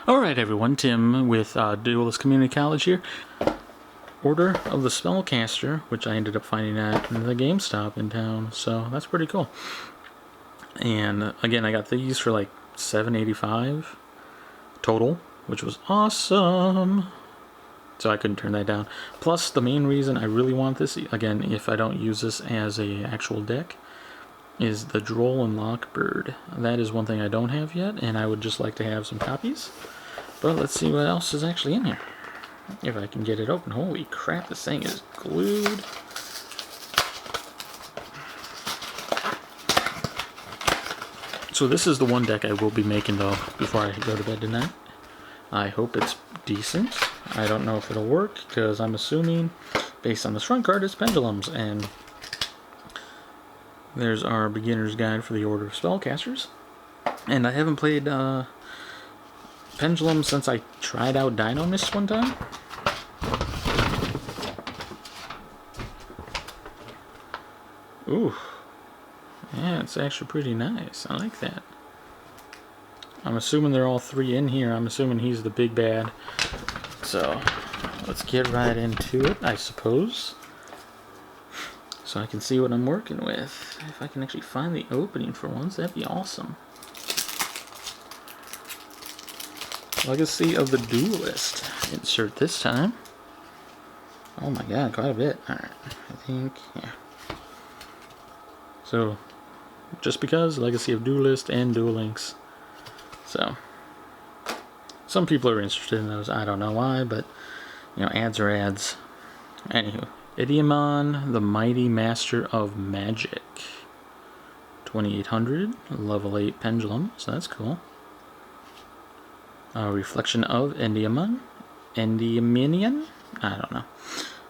Alright everyone, Tim with Duelist Community College here. Order of the Spellcaster, which I ended up finding at the GameStop in town, so that's pretty cool. And again, I got these for like $7.85 total, which was awesome. So I couldn't turn that down. Plus, the main reason I really want this, again, if I don't use this as a actual deck, is the Droll and Lockbird. That is one thing I don't have yet, and I would just like to have some copies. But let's see what else is actually in here. If I can get it open. Holy crap, this thing is glued. So this is the one deck I will be making, though, before I go to bed tonight. I hope it's decent. I don't know if it'll work, because I'm assuming, based on this front card, it's Pendulums, and there's our beginner's guide for the Order of Spellcasters. And I haven't played Pendulum since I tried out Dino Mist one time. Ooh. Yeah, it's actually pretty nice. I like that. I'm assuming they're all three in here. I'm assuming he's the big bad. So, let's get right into it, I suppose. So I can see what I'm working with. If I can actually find the opening for once, that'd be awesome. Legacy of the Duelist. Insert this time. Oh my god, quite a bit. Alright, I think, yeah. So, just because, Legacy of Duelist and Duel Links. So, some people are interested in those. I don't know why, but, you know, ads are ads. Anywho, Endymion, the Mighty Master of Magic. 2800, level 8 Pendulum, so that's cool. Reflection of Endymion. Endymion? I don't know.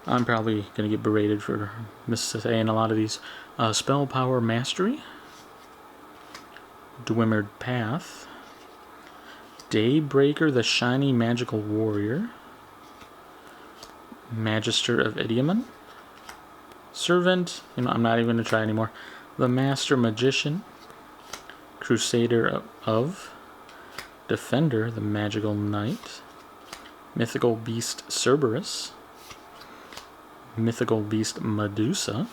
I'm probably going to get berated for missaying a lot of these. Spell Power Mastery. Dwimmered Path. Daybreaker, the Shiny Magical Warrior. Magister of Endymion. Servant, you know, I'm not even going to try anymore. The Master Magician. Crusader of. Defender, the Magical Knight. Mythical Beast Cerberus. Mythical Beast Medusa.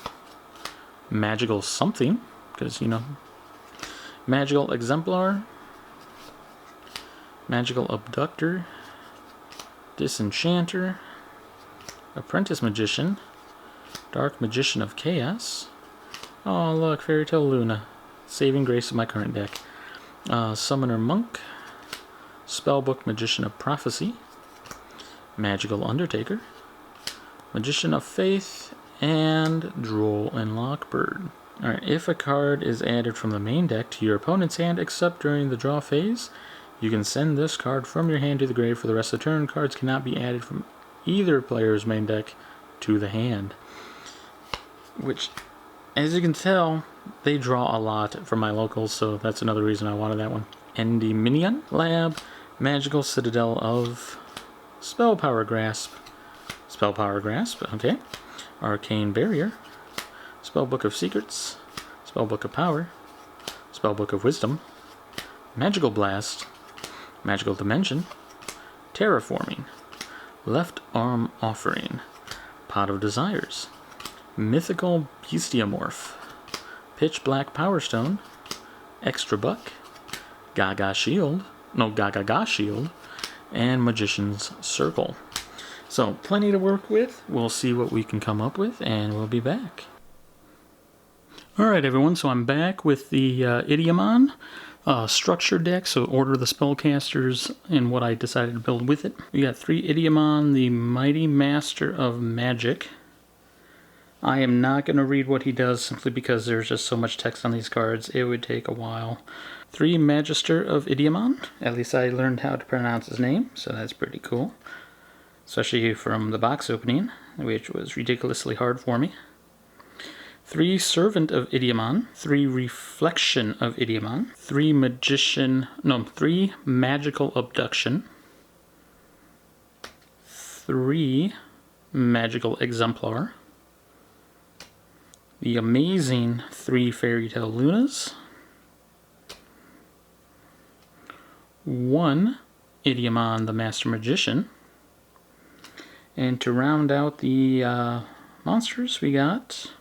Magical something, because, you know. Magical Exemplar. Magical Abductor. Disenchanter. Apprentice Magician. Dark Magician of Chaos. Oh, look, Fairy Tale Luna. Saving grace of my current deck. Summoner Monk. Spellbook Magician of Prophecy. Magical Undertaker. Magician of Faith. And Droll and Lockbird. Alright, if a card is added from the main deck to your opponent's hand except during the draw phase, you can send this card from your hand to the grave for the rest of the turn. Cards cannot be added from either player's main deck to the hand. Which, as you can tell, they draw a lot from my locals, so that's another reason I wanted that one. Endymion Lab, Magical Citadel of Spell Power Grasp. Spell Power Grasp, okay. Arcane Barrier. Spellbook of Secrets. Spellbook of Power. Spellbook of Wisdom. Magical Blast. Magical Dimension. Terraforming. Left Arm Offering. Pot of Desires. Mythical Bestiamorph. Pitch Black Power Stone. Extra Buck. Gaga Shield. And Magician's Circle. So, plenty to work with. We'll see what we can come up with, and we'll be back. Alright everyone, so I'm back with the Endymion structure deck, so Order of the Spellcasters, and what I decided to build with it. We got 3 Endymion, the Mighty Master of Magic. I am not going to read what he does, simply because there's just so much text on these cards, it would take a while. 3 Magister of Endymion, at least I learned how to pronounce his name, so that's pretty cool. Especially from the box opening, which was ridiculously hard for me. 3 Servant of Endymion, 3 Reflection of Endymion, 3 Magical Abduction, 3 Magical Exemplar, the amazing 3 Fairy Tale Lunas, 1 Endymion, the Master Magician. And to round out the monsters, we got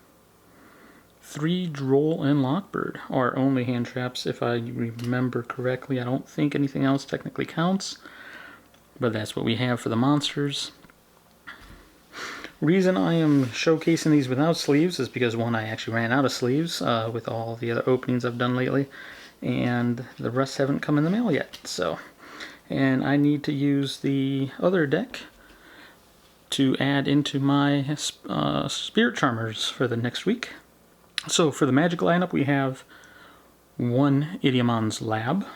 3 Droll and Lockbird, our only hand traps, if I remember correctly. I don't think anything else technically counts, but that's what we have for the monsters. Reason I am showcasing these without sleeves is because, one, I actually ran out of sleeves with all the other openings I've done lately, and the rest haven't come in the mail yet. So, and I need to use the other deck to add into my Spirit Charmers for the next week. So for the Magic lineup, we have 1 Endymon's Lab,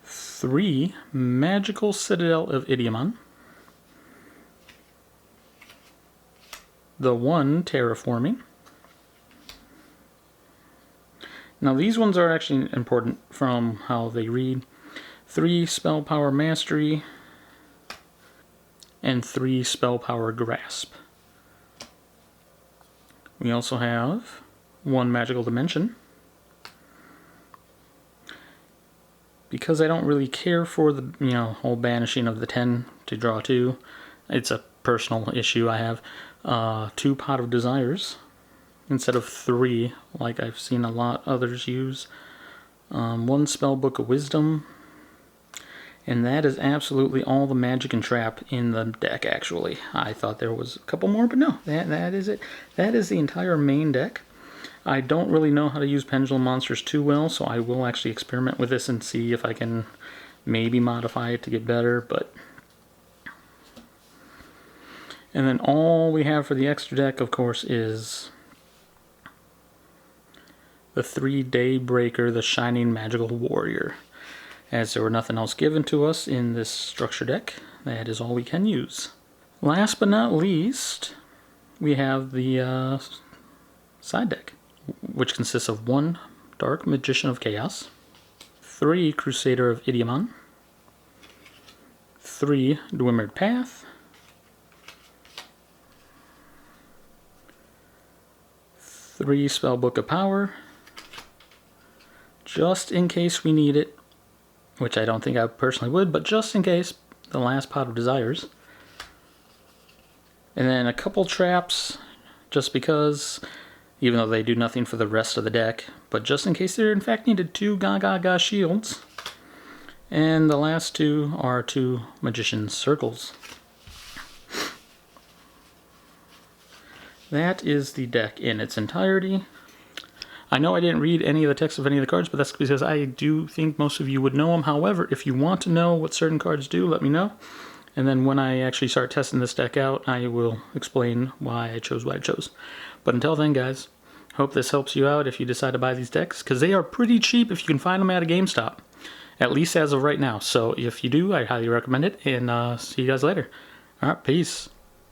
3 Magical Citadel of Endymion, the 1 Terraforming. Now these ones are actually important from how they read. 3 Spell Power Mastery, and 3 Spell Power Grasp. We also have 1 Magical Dimension. Because I don't really care for the whole banishing of the 10 to draw 2, it's a personal issue I have. 2 Pot of Desires instead of 3, like I've seen a lot others use. 1 Spell Book of Wisdom. And that is absolutely all the magic and trap in the deck, actually. I thought there was a couple more, but no, that is it. That is the entire main deck. I don't really know how to use Pendulum Monsters too well, so I will actually experiment with this and see if I can maybe modify it to get better, but... And then all we have for the extra deck, of course, is the 3 Daybreaker, the Shining Magical Warrior. As there were nothing else given to us in this structure deck, that is all we can use. Last but not least, we have the side deck, which consists of 1 Dark Magician of Chaos, 3 Crusader of Endymion, 3 Dwimmered Path, 3 Spellbook of Power, just in case we need it, which I don't think I personally would, but just in case, the last Pot of Desires. And then a couple traps, just because, even though they do nothing for the rest of the deck, but just in case there in fact needed 2 Ga Shields. And the last 2 are 2 Magician's Circles. That is the deck in its entirety. I know I didn't read any of the text of any of the cards, but that's because I do think most of you would know them. However, if you want to know what certain cards do, let me know. And then when I actually start testing this deck out, I will explain why I chose what I chose. But until then, guys, hope this helps you out if you decide to buy these decks, because they are pretty cheap if you can find them at a GameStop, at least as of right now. So if you do, I highly recommend it, and see you guys later. All right, peace.